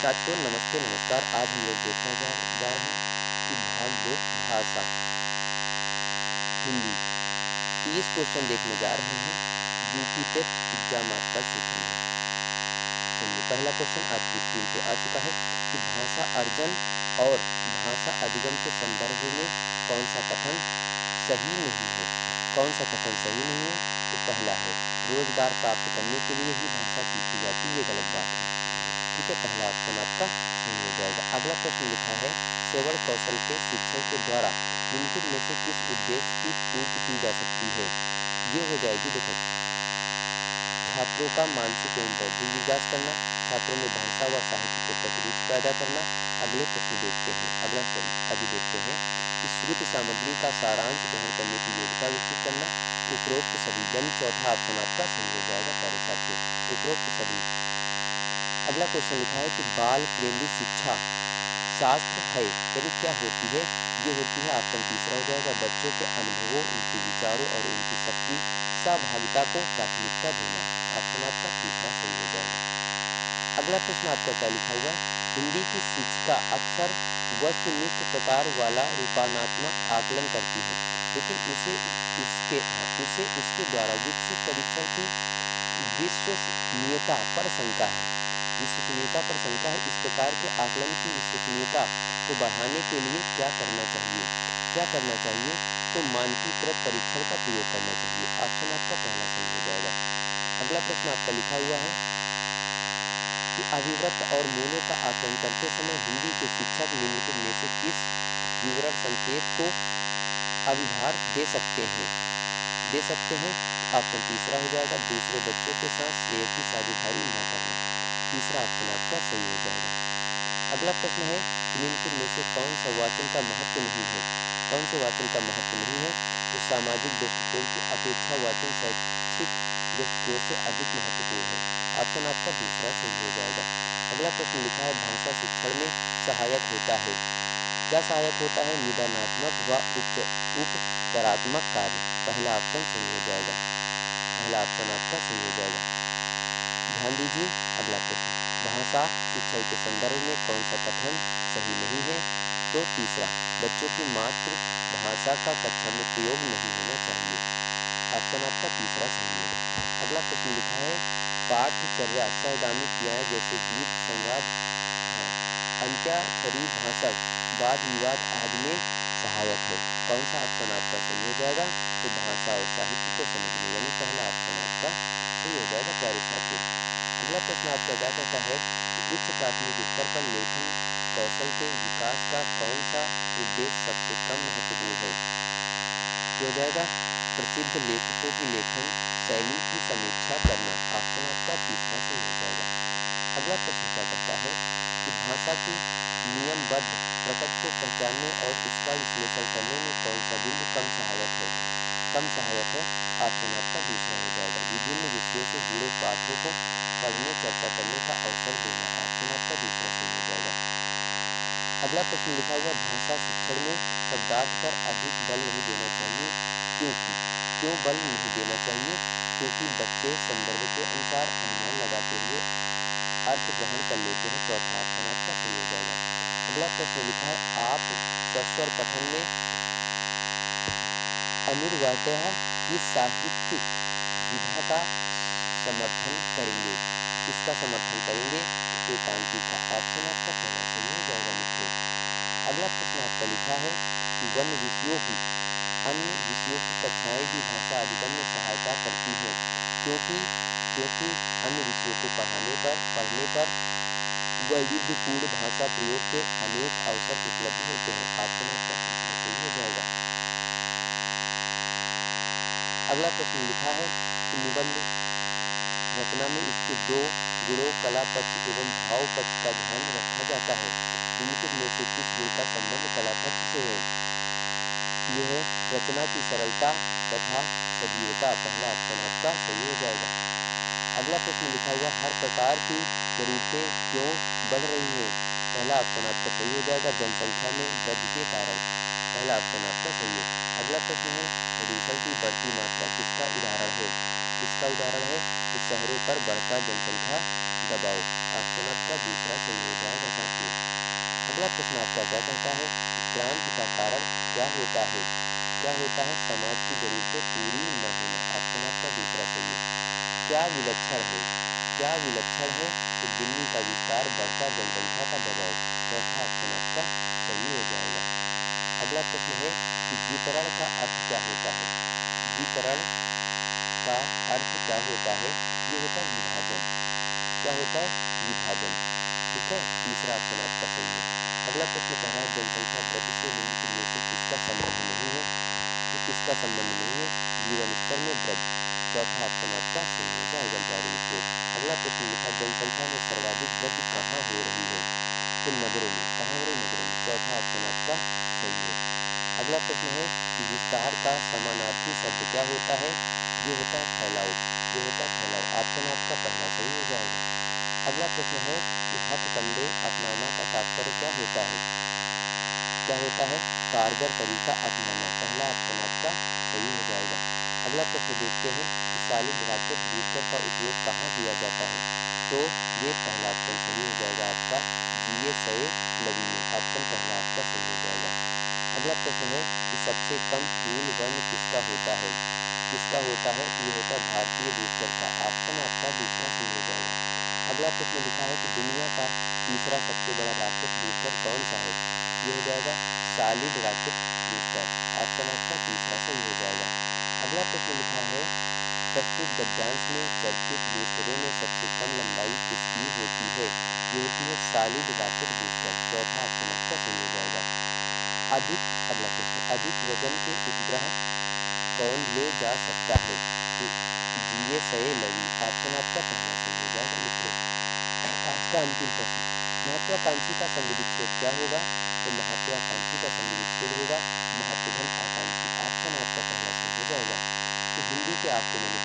साथियों नमस्ते नमस्कार। आज हम लोग देखने जा रहे हैं कि भाग दो भाषा हिंदी 30 क्वेश्चन देखने जा रहे हैं। यूपी टेट एग्जाम आज का सेकंड है। चलिए पहला क्वेश्चन आपकी स्क्रीन पे आ चुका है कि भाषा अर्जन और भाषा अधिगम के संदर्भ में कौन सा कथन सही नहीं है। कौन सा कथन सही नहीं है? तो पहला है रोजगार प्राप्त करने के लिए ही भाषा सीखी जाती है, ये गलत बात है। ठीक है, पहला ऑप्शन आपका सही हो जाएगा। अगला प्रश्न लिखा है श्रवण कौशल के शिक्षण के द्वारा निम्नलिखित में से किस उद्देश्य की पूर्ति की जा सकती है। ये हो जाएगी, देखो, छात्रों का मानसिक एवं बौद्धिक विकास करना, छात्रों में भाषा व साहित्य के प्रति रुचि पैदा करना। अगले प्रश्न देखते हैं, अभी देखते हैं कि श्रुति सामग्री का सारांश ग्रहण करने की योग्यता विकसित करना। उपरोक्त सभी, यानी चौथा ऑप्शन आपका सही हो जाएगा प्यारे साथियों, उपरोक्त सभी। अगला क्वेश्चन लिखा है कि बाल केंद्रित शिक्षा शास्त्र है, यानी क्या होती है। ये होती है, ऑप्शन तीसरा हो जाएगा, बच्चों के अनुभवों, उनके विचारों और उनकी शक्ति सहभागिता को प्राथमिकता देना। ऑप्शन आपका तीसरा सही हो जाएगा। अगला प्रश्न आपका क्या लिखा हुआ है, हिंदी की शिक्षिका अक्सर वस्तुनिष्ठ प्रकार वाला रूपात्मक आकलन करती है, लेकिन उसे उसके द्वारा विकसित परीक्षण की विश्वसनीयता पर शंका है। विश्वसनीयता पर शंका है। इस प्रकार के आकलन की विश्वसनीयता को बढ़ाने के लिए क्या करना चाहिए? क्या करना चाहिए? तो मानकीकृत परीक्षण का प्रयोग करना चाहिए। ऑप्शन आपका पहला सही हो जाएगा। अगला प्रश्न आपका लिखा हुआ है कि अभिव्रत और मूलों का आकलन करते समय हिंदी के शिक्षक निम्नलिखित में से किस विवरण संकेत को अभिभार दे सकते हैं। ऑप्शन तीसरा हो जाएगा, दूसरे बच्चों के साथ श्रेय की साझेदारी न करना। तीसरा ऑप्शन आपका सही हो जाएगा। अगला प्रश्न है निम्नलिखित में से कौन सा वाचन का महत्व नहीं है। कौन से वाचन का महत्व नहीं है? तो सामाजिक दृष्टिकोण की अपेक्षा वाचन शैक्षिक दृष्टिकोण से अधिक महत्वपूर्ण है। ऑप्शन आपका दूसरा सही हो जाएगा। अगला प्रश्न लिखा है भाषा शिक्षण में सहायक होता है। क्या सहायक होता है? निदानात्मक व उपचारात्मक कार्य। पहला ऑप्शन सही हो जाएगा। पहला ऑप्शन आपका सही हो जाएगा। ध्यान दीजिए, अगला प्रश्न, भाषा शिक्षण के संदर्भ में कौन सा कथन सही नहीं है? तो तीसरा, बच्चों की मातृ भाषा का कक्षा में प्रयोग नहीं होना चाहिए। ऑप्शन आपका तीसरा सही है। अगला प्रश्न लिखा है पाठचर्या सहगामी क्रियाएं जैसे गीत, संवाद, अंत्याक्षरी, भाषा, वाद विवाद आदि में सहायक है। कौन सा ऑप्शन आपका सही हो जाएगा? तो भाषा और साहित्य को समझने, यानी पहला ऑप्शन आपका सही हो जाएगा प्यारे साथियों। अगला प्रश्न आपका क्या कहता है कि उच्च प्राथमिक स्तर पर लेखन कौशल के विकास का कौन सा उद्देश्य सबसे कम महत्वपूर्ण है? हो जाएगा प्रसिद्ध लेखकों की लेखन शैली की समीक्षा करना। ऑप्शन आपका तीसरा सही हो जाएगा। अगला प्रश्न क्या कहता है कि भाषा की नियमबद्ध प्रकृति को पहचानने और उसका विश्लेषण करने में कौन सा बिंदु कम सहायक है? ऑप्शन आपका दूसरा हो जाएगा, विभिन्न विषयों से जुड़े पाठों को पढ़ने चर्चा करने का अवसर देना। ऑप्शन आपका दूसरा सही हो जाएगा। अगला प्रश्न लिखा हुआ भाषा शिक्षण में शब्दार्थ पर अधिक बल नहीं देना चाहिए, क्यों बल नहीं देना चाहिए? क्योंकि बच्चे संदर्भ के अनुसार अनुमान लगाते हुए अर्थ ग्रहण कर लेते हैं। चौथा ऑप्शन आपका सही हो जाएगा। अगला प्रश्न लिखा है आप सस्वर पठन में अनिवार्यतः किस साहित्यिक विधा का समर्थन करेंगे? किसका समर्थन करेंगे? एकांकी का। ऑप्शन आपका पहला सही हो जाएगा मित्रों। अगला प्रश्न आपका लिखा है कि अन्य विषयों की कक्षाएं भी भाषा अधिगम में सहायता करती हैं, क्योंकि अन्य विषयों को पढ़ने पर वैविध्यपूर्ण भाषा प्रयोग के अनेक अवसर उपलब्ध होते हैं। ऑप्शन आपका तीसरा सही हो जाएगा। अगला प्रश्न लिखा है कि निबंध रचना में इसके दो गुणों कला पक्ष एवं भाव पक्ष का ध्यान रखा जाता है। निम्नलिखित में से किस गुण का संबंध कला पक्ष से है? यह है रचना की सरलता तथा सजीवता। पहला ऑप्शन आपका सही हो जाएगा। अगला प्रश्न लिखा हुआ हर प्रकार की जरूरतें क्यों बढ़ रही हैं? पहला ऑप्शन आपका सही हो जाएगा, जनसंख्या में वृद्धि के कारण। पहला ऑप्शन आपका सही है। अगला प्रश्न है प्रदूषण की बढ़ती मात्रा किसका उदाहरण है? इसका उदाहरण है कि शहरों पर बढ़ता जनसंख्या दबाव। ऑप्शन आपका दूसरा सही हो जाएगा। अगला प्रश्न आपका क्या कहता है, क्रांति का कारण क्या होता है? क्या होता है? समाज की जरूरतें पूरी न होना। ऑप्शन आपका दूसरा सही है। क्या विलक्षण है? क्या विलक्षण है? तो दिल्ली का विस्तार, बढ़ता जनसंख्या का दबाव। चौथा ऑप्शन आपका सही हो जाएगा। अगला प्रश्न है कि वितरण का अर्थ क्या होता है? वितरण का अर्थ क्या होता है? ये होता है विभाजन। क्या होता है? विभाजन। ठीक है, तीसरा ऑप्शन आपका सही है। अगला प्रश्न कह रहा है जनसंख्या वृद्धि से निम्नलिखित में से किसका संबंध नहीं है? तो किसका संबंध नहीं है? जीवन स्तर में वृद्धि। चौथा ऑप्शन आपका सही हो जाएगा। Very good. अगला प्रश्न लिखा जनसंख्या में सर्वाधिक वृद्धि कहाँ हो रही है? तो नगरों में। कहाँ हो रही? नगरों में। चौथा ऑप्शन आपका सही है। अगला प्रश्न है कि विस्तार का समानार्थी शब्द क्या होता है? ये होता है फैलाव। ये होता है फैलाव। ऑप्शन आपका पहला सही हो जाएगा। अगला प्रश्न है कि हथकंडे अपनाना का तात्पर्य क्या होता है? क्या होता है? कारगर तरीका अपनाना। पहला ऑप्शन आपका सही हो जाएगा। अगला प्रश्न देखते हैं कि सॉलिड रॉकेट बूस्टर का उपयोग कहाँ किया जाता है? तो ये पहला ऑप्शन सही हो जाएगा आपका, GA-100 लवी में। ऑप्शन पहला आपका सही हो जाएगा। अगला प्रश्न है कि सबसे कम फ्यूल बर्न किसका होता है? किसका होता है? तो ये होता है भारतीय बूस्टर का। ऑप्शन आपका दूसरा सही हो जाएगा। अगला प्रश्न लिखा है कि दुनिया का तीसरा सबसे बड़ा रॉकेट बूस्टर कौन सा है? ये हो जाएगा सॉलिड रॉकेट बूस्टर। ऑप्शन आपका तीसरा सही हो जाएगा। अगला प्रश्न लिखा है प्रस्तुत गद्यांश में चर्चित बूस्टरों में सबसे कम लंबाई किसकी होती है? ये होती है सॉलिड रॉकेट बूस्टर। चौथा ऑप्शन आपका सही हो जाएगा। अगला प्रश्न, अधिक वजन के उपग्रह कौन ले जा सकता है? तो GA-100 लवी। ऑप्शन आपका पहला सही हो जाएगा। मित्रों, आज का अंतिम प्रश्न, महत्वाकांक्षी का संधि विच्छेद क्या होगा? तो महत्वाकांक्षी का संधि विच्छेद होगा महत्वघन आकांक्षी। ऑप्शन आपका पहला सही हो जाएगा। तो हिंदी के आपको मैंने